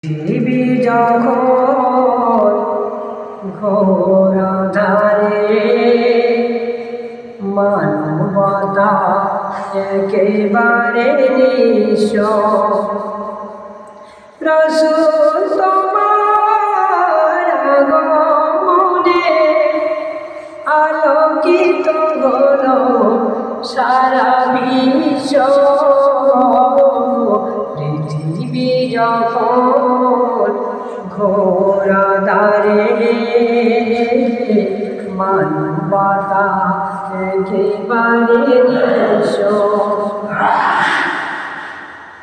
পৃথিবী যখন ঘোর আঁধারে, মানবতা একেবারে নিঃস্ব। রাসূল তোমার আগমনে আলোকিত হলো সারা বিশ্ব। পৃথিবী যখন ঘোর আঁধারে, মানবতা একেবারে নিঃস্ব।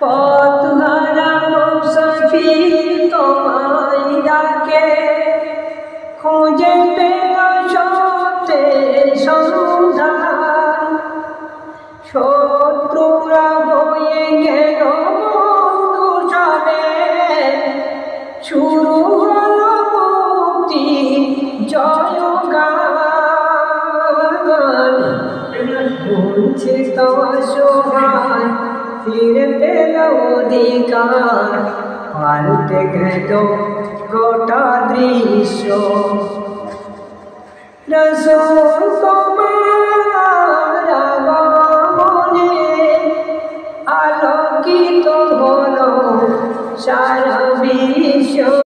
পথহারা মুসাফির তোমায় ডাকে, খুঁজে পেল সত্যের সন্ধান। শত্রুরা বয়ে গেল বন্ধু সবে, শুরু হলো মুক্তি জয়গান। বঞ্চিত অসহায় ফিরে পেল অধিকার, পাল্টে গেল গোটা দৃশ্য। রাসূল